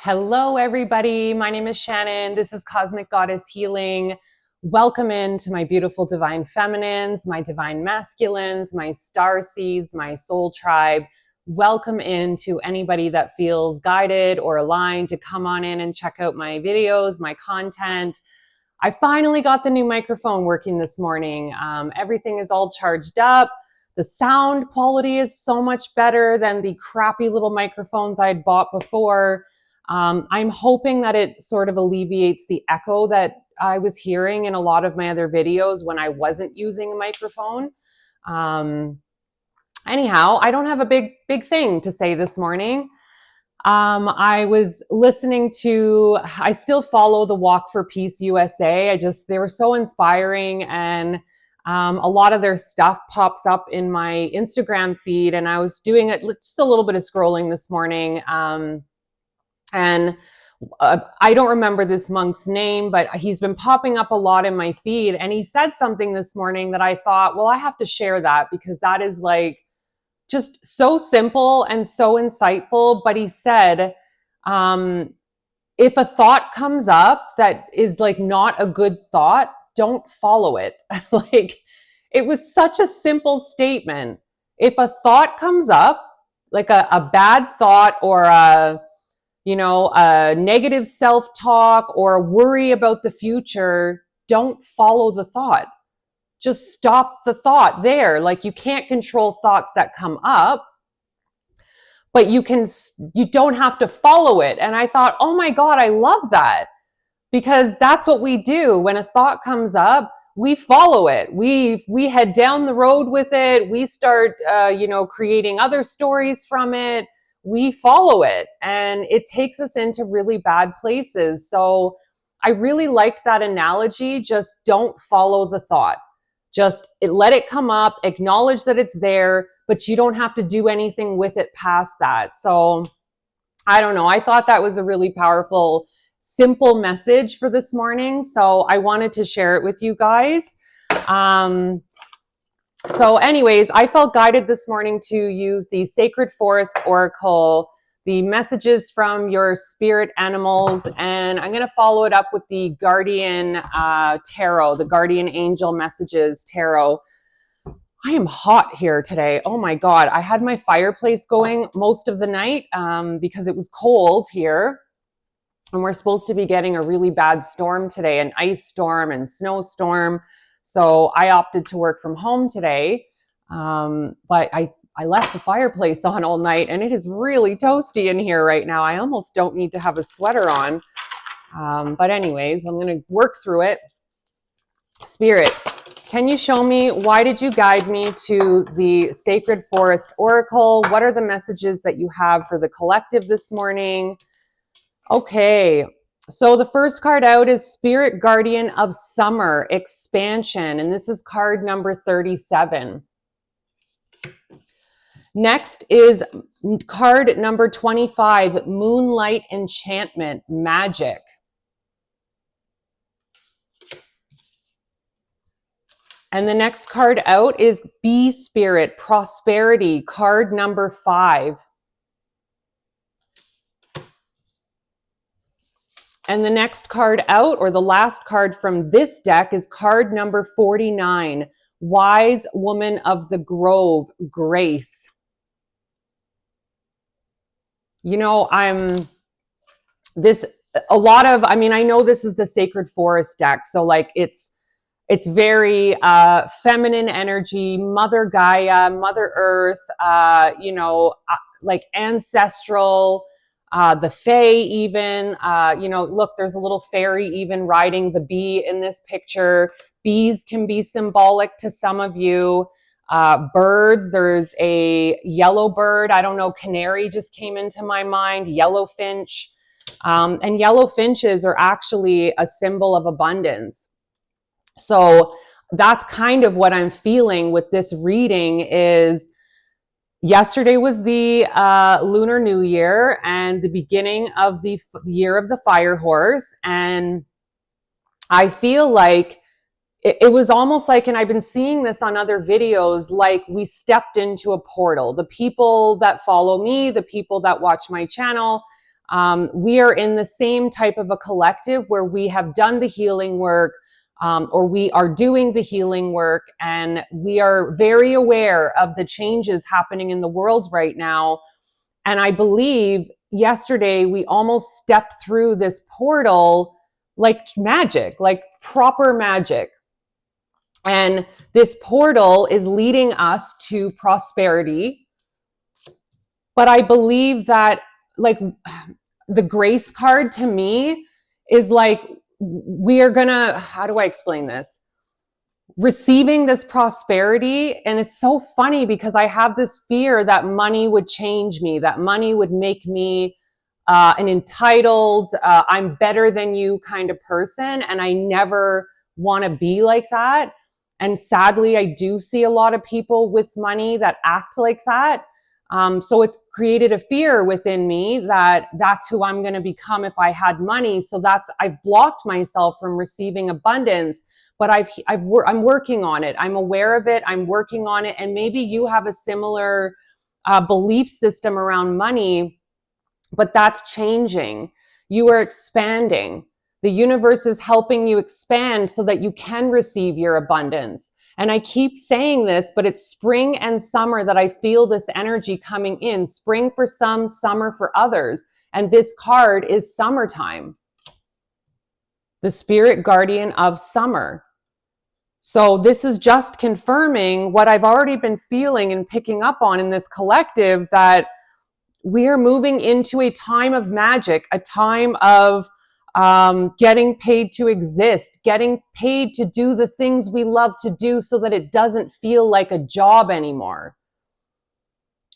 Hello, everybody. My name is Shannon. This is Cosmic Goddess Healing. Welcome into my beautiful divine feminines, my divine masculines, my star seeds, my soul tribe. Welcome into anybody that feels guided or aligned to come on in and check out my videos, my content. I finally got the new microphone working this morning. Everything is all charged up. The sound quality is so much better than the crappy little microphones I had bought before. I'm hoping that it sort of alleviates the echo that I was hearing in a lot of my other videos when I wasn't using a microphone. Anyhow, I don't have a big thing to say this morning. I was listening to, I still follow the Walk for Peace USA. They were so inspiring, and a lot of their stuff pops up in my Instagram feed, and I was doing it just a little bit of scrolling this morning. And I don't remember this monk's name, but he's been popping up a lot in my feed. And he said something this morning that I thought, well, I have to share that because that is like just so simple and so insightful. But he said, if a thought comes up that is like not a good thought, don't follow it. Like, it was such a simple statement. If a thought comes up, like a bad thought or a negative self-talk or a worry about the future, don't follow the thought. Just stop the thought there. Like, you can't control thoughts that come up, but you don't have to follow it. And I thought, oh my God, I love that, because that's what we do. When a thought comes up, we follow it. We head down the road with it. We start, creating other stories from it. We follow it, and it takes us into really bad places. So I really liked that analogy. Just don't follow the thought. Just let it come up, acknowledge that it's there, but you don't have to do anything with it past that. So I don't know. I thought that was a really powerful, simple message for this morning. So I wanted to share it with you guys. So anyways, I felt guided this morning to use the Sacred Forest Oracle, the messages from your spirit animals, and I'm going to follow it up with the Guardian Tarot, the Guardian Angel Messages Tarot. I am hot here today. Oh my God. I had my fireplace going most of the night because it was cold here. And we're supposed to be getting a really bad storm today, an ice storm and snowstorm. So I opted to work from home today, but I left the fireplace on all night, and it is really toasty in here right now. I almost don't need to have a sweater on. But anyways, I'm going to work through it. Spirit, can you show me, why did you guide me to the Sacred Forest Oracle? What are the messages that you have for the collective this morning? Okay. So the first card out is Spirit Guardian of Summer, Expansion, and this is card number 37. Next is card number 25, Moonlight Enchantment, Magic. And the next card out is Bee Spirit, Prosperity, card number 5. And the next card out, or the last card from this deck, is card number 49, Wise Woman of the Grove, Grace. I know this is the Sacred Forest deck. So like it's very feminine energy, Mother Gaia, Mother Earth, like ancestral, the Fae even, look, there's a little fairy even riding the bee in this picture. Bees can be symbolic to some of you. Birds, there's a yellow bird. I don't know, canary just came into my mind, yellow finch. And yellow finches are actually a symbol of abundance. So that's kind of what I'm feeling with this reading is, yesterday was the Lunar New Year and the beginning of the year of the fire horse. And I feel like it was almost like, and I've been seeing this on other videos, like we stepped into a portal. The people that follow me, the people that watch my channel, We are in the same type of a collective where we have done the healing work, or we are doing the healing work, and we are very aware of the changes happening in the world right now. And I believe yesterday we almost stepped through this portal like magic, like proper magic. And this portal is leading us to prosperity. But I believe that, like, the grace card to me is like, we are gonna, how do I explain this? Receiving this prosperity. And it's so funny because I have this fear that money would change me, that money would make me an entitled, I'm better than you kind of person. And I never want to be like that. And sadly, I do see a lot of people with money that act like that. So it's created a fear within me that that's who I'm going to become if I had money. So I've blocked myself from receiving abundance, but I'm working on it. I'm aware of it. I'm working on it. And maybe you have a similar belief system around money, but that's changing. You are expanding. The universe is helping you expand so that you can receive your abundance. And I keep saying this, but it's spring and summer that I feel this energy coming in. Spring for some, summer for others. And this card is summertime, the spirit guardian of summer. So this is just confirming what I've already been feeling and picking up on in this collective, that we are moving into a time of magic, a time of getting paid to exist, getting paid to do the things we love to do so that it doesn't feel like a job anymore.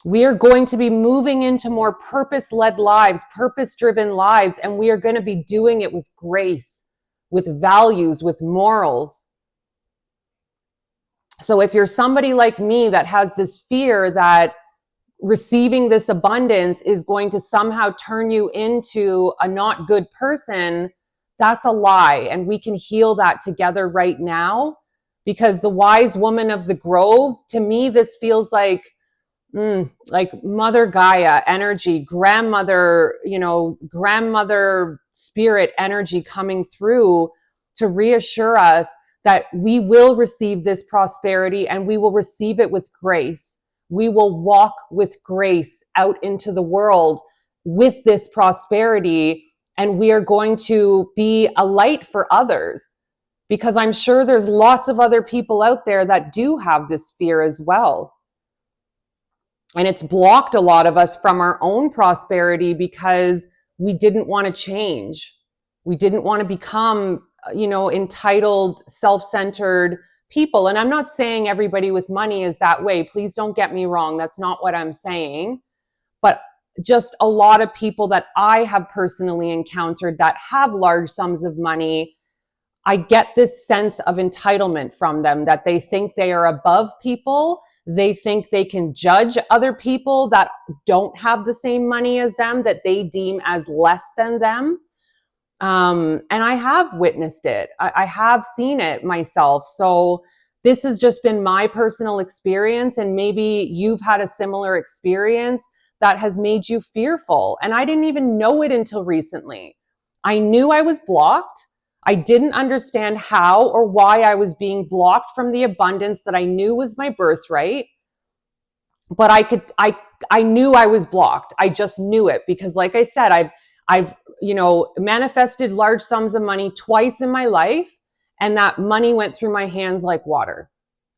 We are going to be moving into more purpose-led lives, purpose-driven lives, and we are going to be doing it with grace, with values, with morals. So if you're somebody like me that has this fear that receiving this abundance is going to somehow turn you into a not good person, that's a lie. And we can heal that together right now, because the wise woman of the grove, to me, this feels like Mother Gaia energy, grandmother spirit energy coming through to reassure us that we will receive this prosperity and we will receive it with grace. We will walk with grace out into the world with this prosperity, and we are going to be a light for others, because I'm sure there's lots of other people out there that do have this fear as well. And it's blocked a lot of us from our own prosperity because we didn't want to change. We didn't want to become, entitled, self-centered people. And I'm not saying everybody with money is that way. Please don't get me wrong. That's not what I'm saying. But just a lot of people that I have personally encountered that have large sums of money, I get this sense of entitlement from them, that they think they are above people. They think they can judge other people that don't have the same money as them, that they deem as less than them. And I have witnessed it. I have seen it myself. So this has just been my personal experience. And maybe you've had a similar experience that has made you fearful. And I didn't even know it until recently. I knew I was blocked. I didn't understand how or why I was being blocked from the abundance that I knew was my birthright. But I knew I was blocked. I just knew it because, like I said, I've manifested large sums of money twice in my life, and that money went through my hands like water.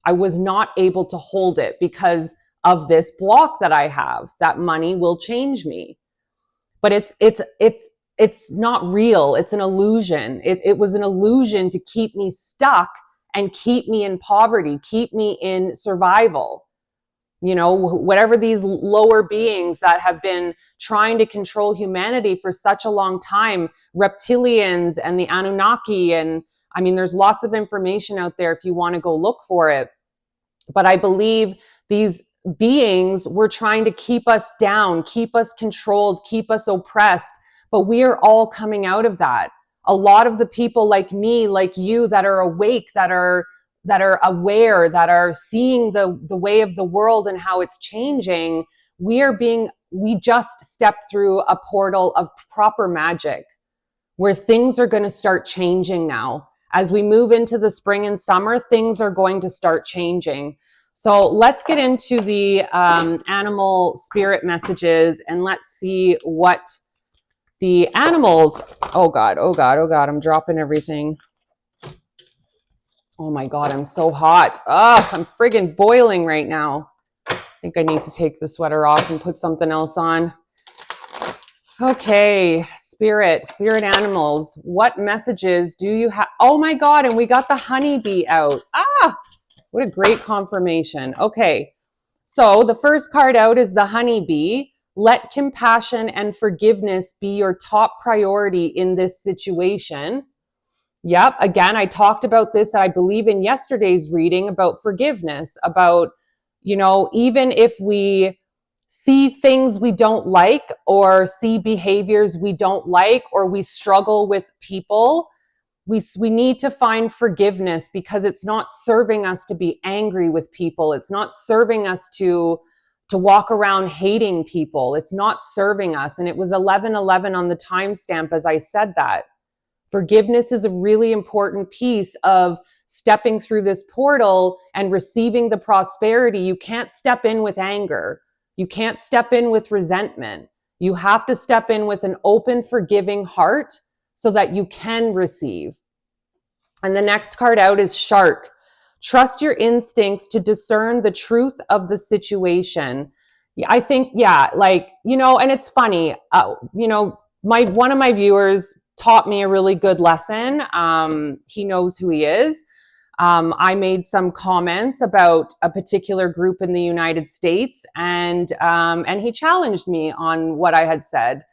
I was not able to hold it because of this block that I have, that money will change me. But it's not real. It's an illusion. It was an illusion to keep me stuck and keep me in poverty, keep me in survival. Whatever these lower beings that have been trying to control humanity for such a long time, reptilians and the Anunnaki. And I mean, there's lots of information out there if you want to go look for it. But I believe these beings were trying to keep us down, keep us controlled, keep us oppressed. But we are all coming out of that. A lot of the people like me, like you, that are awake, that are aware, that are seeing the way of the world and how it's changing, we are being we just stepped through a portal of proper magic where things are going to start changing now. As we move into the spring and summer, things are going to start changing. So let's get into the animal spirit messages and let's see what the animals, oh God, I'm dropping everything. Oh my God, I'm so hot. I'm friggin' boiling right now. I think I need to take the sweater off and put something else on. Okay, spirit animals, what messages do you have? Oh my God, and we got the honeybee out. What a great confirmation. Okay, so the first card out is the honeybee. Let compassion and forgiveness be your top priority in this situation. Yep. Again, I talked about this, I believe, in yesterday's reading about forgiveness, about, even if we see things we don't like or see behaviors we don't like or we struggle with people, we need to find forgiveness because it's not serving us to be angry with people. It's not serving us to walk around hating people. It's not serving us. And it was 11:11 on the timestamp as I said that. Forgiveness is a really important piece of stepping through this portal and receiving the prosperity. You can't step in with anger. You can't step in with resentment. You have to step in with an open, forgiving heart so that you can receive. And the next card out is Shark. Trust your instincts to discern the truth of the situation. I think, and it's funny, one of my viewers taught me a really good lesson. He knows who he is. I made some comments about a particular group in the United States, and he challenged me on what I had said.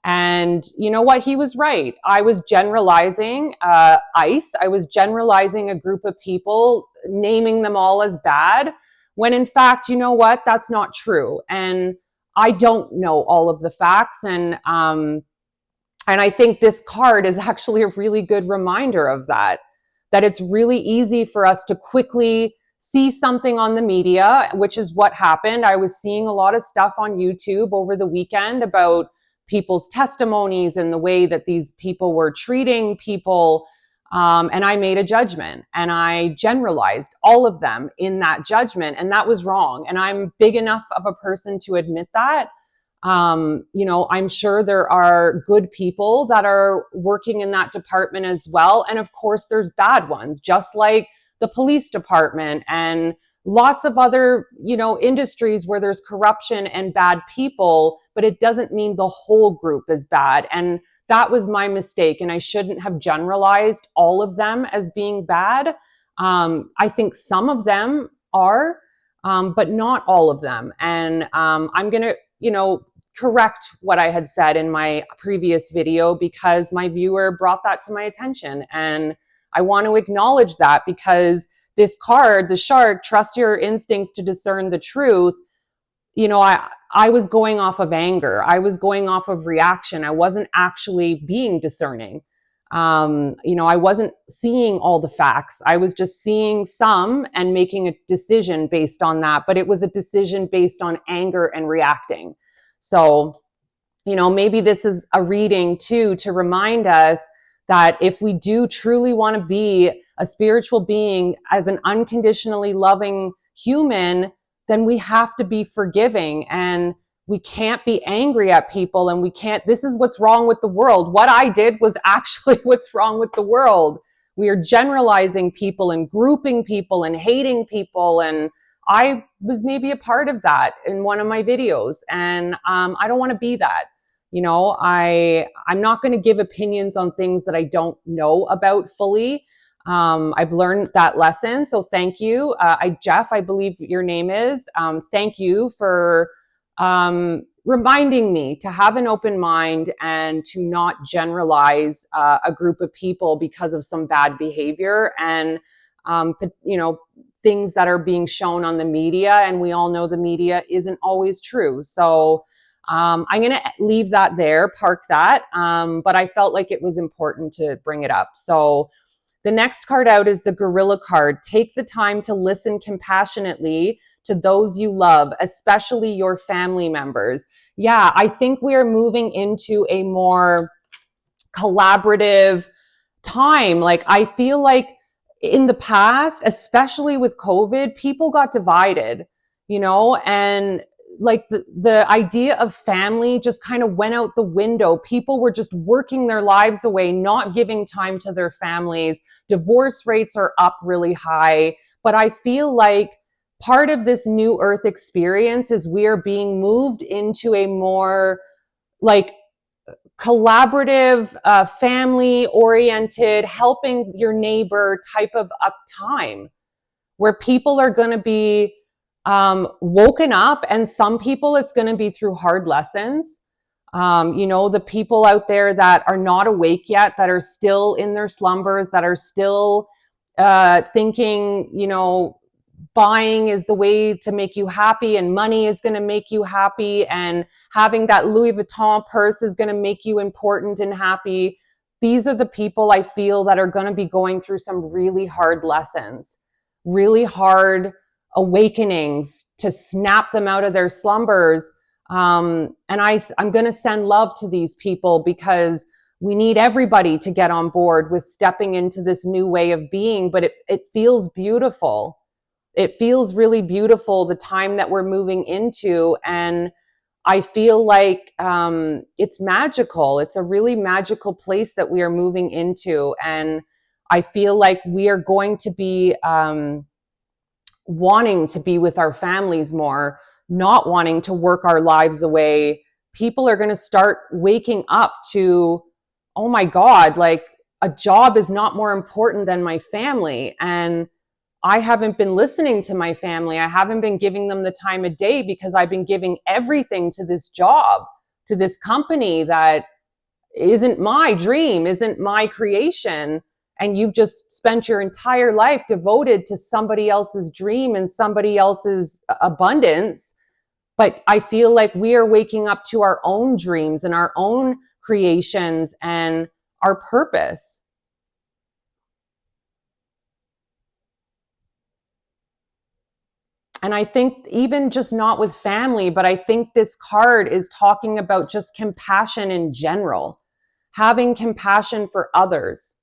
And you know what? He was right. I was generalizing ICE. I was generalizing a group of people, naming them all as bad, when in fact, you know what? That's not true. And I don't know all of the facts. And I think this card is actually a really good reminder of that it's really easy for us to quickly see something on the media, which is what happened. I was seeing a lot of stuff on YouTube over the weekend about people's testimonies and the way that these people were treating people. And I made a judgment and I generalized all of them in that judgment. And that was wrong. And I'm big enough of a person to admit that. I'm sure there are good people that are working in that department as well. And of course, there's bad ones, just like the police department and lots of other, industries where there's corruption and bad people, but it doesn't mean the whole group is bad. And that was my mistake. And I shouldn't have generalized all of them as being bad. I think some of them are, but not all of them. And I'm going to, correct what I had said in my previous video because my viewer brought that to my attention. And I want to acknowledge that because this card, the Shark, trust your instincts to discern the truth. I was going off of anger. I was going off of reaction. I wasn't actually being discerning. I wasn't seeing all the facts. I was just seeing some and making a decision based on that. But it was a decision based on anger and reacting. So, maybe this is a reading too, to remind us that if we do truly want to be a spiritual being as an unconditionally loving human, then we have to be forgiving and we can't be angry at people and this is what's wrong with the world. What I did was actually what's wrong with the world. We are generalizing people and grouping people and hating people, and I was maybe a part of that in one of my videos, and I don't want to be that. I'm not going to give opinions on things that I don't know about fully. I've learned that lesson, so thank you. Jeff, I believe your name is. Thank you for reminding me to have an open mind and to not generalize a group of people because of some bad behavior and things that are being shown on the media. And we all know the media isn't always true. So I'm going to leave that there, park that. But I felt like it was important to bring it up. So the next card out is the Gorilla card. Take the time to listen compassionately to those you love, especially your family members. Yeah, I think we are moving into a more collaborative time. Like, I feel like in the past, especially with COVID, people got divided, and like the idea of family just kind of went out the window. People were just working their lives away, not giving time to their families. Divorce rates are up really high. But I feel like part of this new earth experience is we are being moved into a more like collaborative, family oriented, helping your neighbor type of time where people are going to be woken up, and some people it's going to be through hard lessons. The people out there that are not awake yet, that are still in their slumbers, that are still thinking, buying is the way to make you happy and money is going to make you happy and having that Louis Vuitton purse is going to make you important and happy. These are the people I feel that are going to be going through some really hard lessons, really hard awakenings to snap them out of their slumbers. And I'm going to send love to these people because we need everybody to get on board with stepping into this new way of being, but it feels beautiful. It feels really beautiful, the time that we're moving into. And I feel like it's magical. It's a really magical place that we are moving into. And I feel like we are going to be wanting to be with our families more, not wanting to work our lives away. People are going to start waking up to, oh my God, like a job is not more important than my family. And I haven't been listening to my family. I haven't been giving them the time of day because I've been giving everything to this job, to this company that isn't my dream, isn't my creation. And you've just spent your entire life devoted to somebody else's dream and somebody else's abundance. But I feel like we are waking up to our own dreams and our own creations and our purpose. And I think even just not with family, but I think this card is talking about just compassion in general, having compassion for others,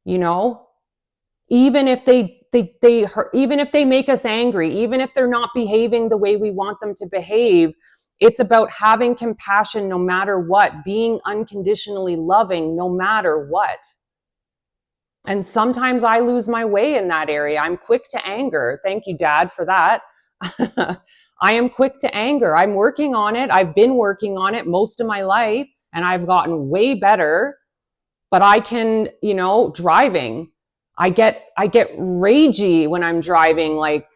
even if they hurt, even if they make us angry, even if they're not behaving the way we want them to behave. It's about having compassion no matter what, being unconditionally loving no matter what. And sometimes I lose my way in that area. I'm quick to anger. Thank you, Dad, for that. I am quick to anger. I'm working on it. I've been working on it most of my life, and I've gotten way better. But I can, driving, I get ragey when I'm driving, like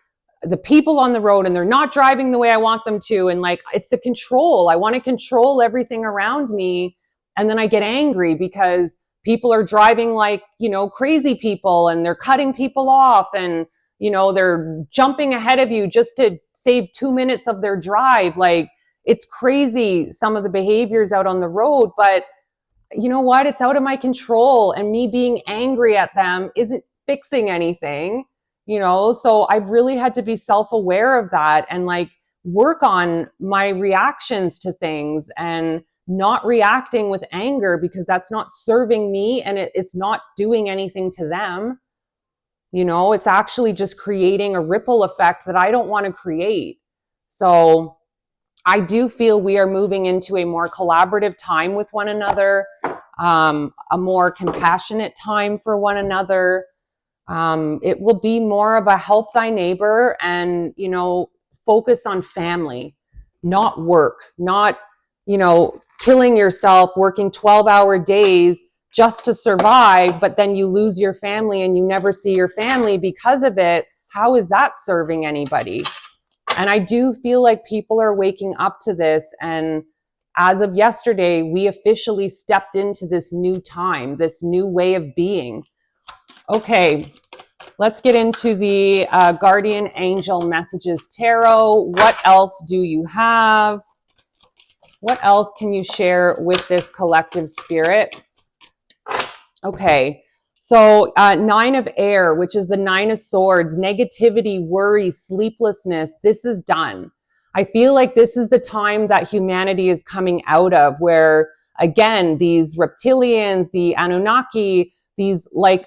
the people on the road and they're not driving the way I want them to. And like, it's the control. I want to control everything around me. And then I get angry because people are driving like, crazy people, and they're cutting people off, and, they're jumping ahead of you just to save 2 minutes of their drive. Like, it's crazy, some of the behaviors out on the road, but you know what? It's out of my control, and me being angry at them isn't fixing anything, So I've really had to be self-aware of that and like work on my reactions to things and not reacting with anger, because that's not serving me and it's not doing anything to them. It's actually just creating a ripple effect that I don't want to create. So I do feel we are moving into a more collaborative time with one another, a more compassionate time for one another. It will be more of a help thy neighbor and, focus on family, not work, not, killing yourself, working 12-hour days just to survive, but then you lose your family and you never see your family because of it. How is that serving anybody? And I do feel like people are waking up to this. And as of yesterday, we officially stepped into this new time, this new way of being. Okay, let's get into the Guardian Angel Messages Tarot. What else do you have? What else can you share with this collective spirit? Okay, So 9 of air, which is the 9 of swords, negativity, worry, sleeplessness, this is done. I feel like this is the time that humanity is coming out of, where again, these reptilians, the Anunnaki, these like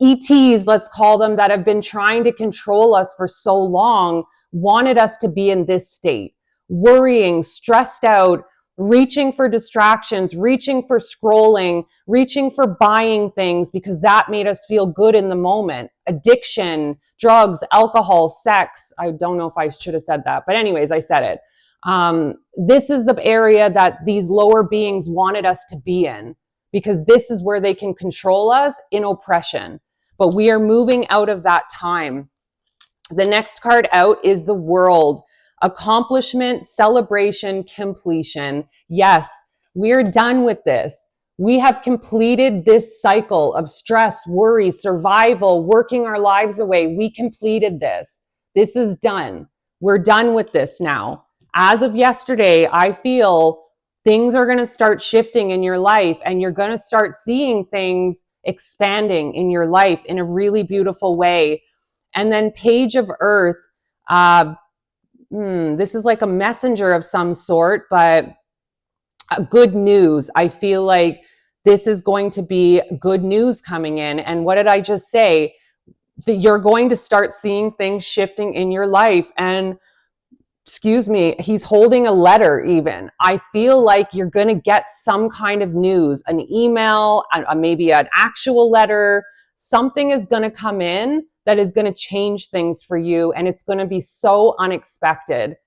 ETs, let's call them, that have been trying to control us for so long, wanted us to be in this state, worrying, stressed out, reaching for distractions, reaching for scrolling, reaching for buying things because that made us feel good in the moment. Addiction, drugs, alcohol, sex. I don't know if I should have said that, but anyways, I said it. This is the area that these lower beings wanted us to be in, because this is where they can control us in oppression. But we are moving out of that time. The next card out is the World. Accomplishment, celebration, completion. Yes, we're done with this. We have completed this cycle of stress, worry, survival, working our lives away. We completed this. This is done. We're done with this now. As of yesterday, I feel things are going to start shifting in your life, and you're going to start seeing things expanding in your life in a really beautiful way. And then Page of Earth, this is like a messenger of some sort, but good news. I feel like this is going to be good news coming in. And what did I just say? That you're going to start seeing things shifting in your life. And excuse me, he's holding a letter even. I feel like you're going to get some kind of news, an email, maybe an actual letter. Something is going to come in that is going to change things for you. And it's going to be so unexpected.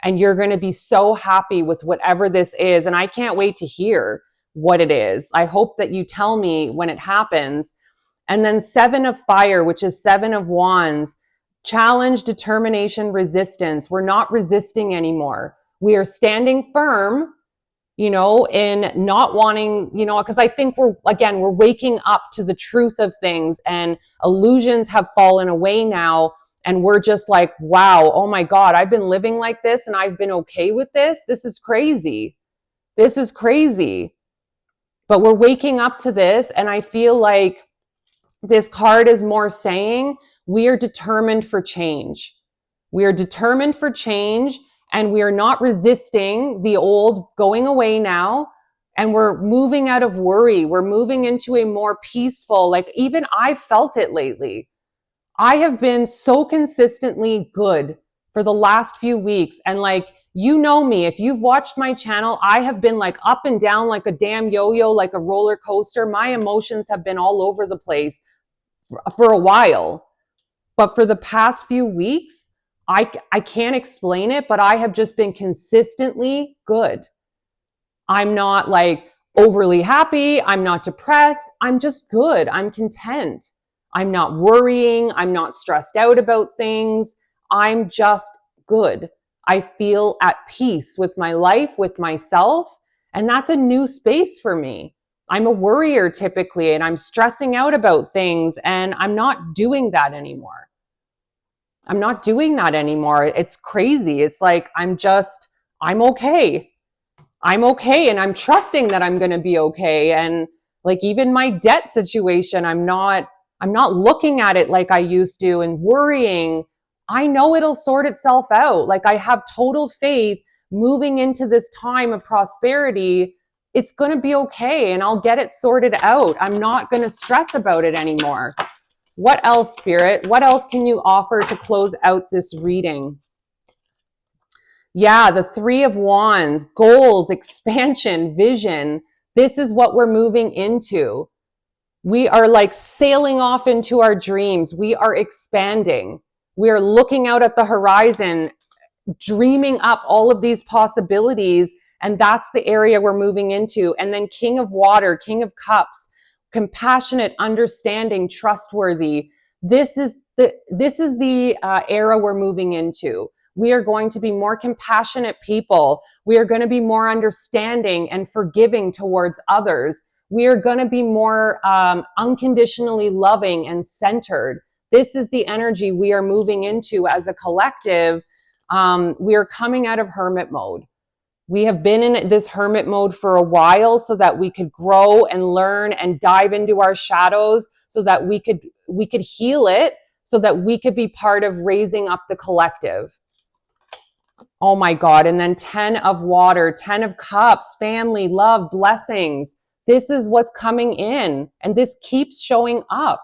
And you're going to be so happy with whatever this is. And I can't wait to hear what it is. I hope that you tell me when it happens. And then 7 of Fire, which is 7 of Wands. Challenge, determination, resistance. We're not resisting anymore. We are standing firm, in not wanting, because I think we're waking up to the truth of things, and illusions have fallen away now. And we're just like, wow, oh my God, I've been living like this and I've been okay with this. This is crazy. This is crazy. But we're waking up to this. And I feel like this card is more saying, we are determined for change. We are determined for change, and we are not resisting the old going away now. And we're moving out of worry. We're moving into a more peaceful, like even I've felt it lately. I have been so consistently good for the last few weeks. And me, if you've watched my channel, I have been like up and down like a damn yo-yo, like a roller coaster. My emotions have been all over the place for a while. But for the past few weeks, I can't explain it, but I have just been consistently good. I'm not like overly happy. I'm not depressed. I'm just good. I'm content. I'm not worrying. I'm not stressed out about things. I'm just good. I feel at peace with my life, with myself. And that's a new space for me. I'm a worrier typically, and I'm stressing out about things, and I'm not doing that anymore. I'm not doing that anymore. It's crazy. It's like, I'm okay. I'm okay. And I'm trusting that I'm going to be okay. And like even my debt situation, I'm not looking at it like I used to and worrying. I know it'll sort itself out. Like I have total faith moving into this time of prosperity. It's going to be okay, and I'll get it sorted out. I'm not going to stress about it anymore. What else, Spirit? What else can you offer to close out this reading? Yeah, the 3 of Wands, goals, expansion, vision. This is what we're moving into. We are like sailing off into our dreams. We are expanding. We are looking out at the horizon, dreaming up all of these possibilities. And that's the area we're moving into. And then King of Water, King of Cups, compassionate, understanding, trustworthy. This is the era we're moving into. We are going to be more compassionate people. We are going to be more understanding and forgiving towards others. We are going to be more unconditionally loving and centered. This is the energy we are moving into as a collective. We are coming out of hermit mode. We have been in this hermit mode for a while so that we could grow and learn and dive into our shadows so that we could heal it, so that we could be part of raising up the collective. Oh my God. And then 10 of water, 10 of cups, family, love, blessings. This is what's coming in, and this keeps showing up.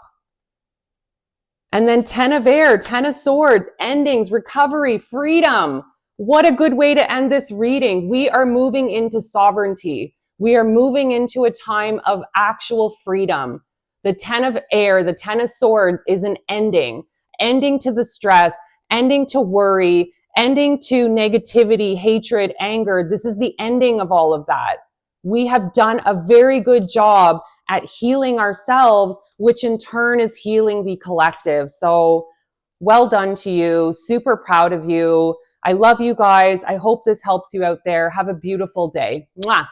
And then 10 of air, 10 of swords, endings, recovery, freedom. What a good way to end this reading. We are moving into sovereignty. We are moving into a time of actual freedom. The 10 of air, the 10 of swords is an ending to the stress, ending to worry, ending to negativity, hatred, anger. This is the ending of all of that. We have done a very good job at healing ourselves, which in turn is healing the collective. So well done to you. Super proud of you. I love you guys. I hope this helps you out there. Have a beautiful day. Mwah.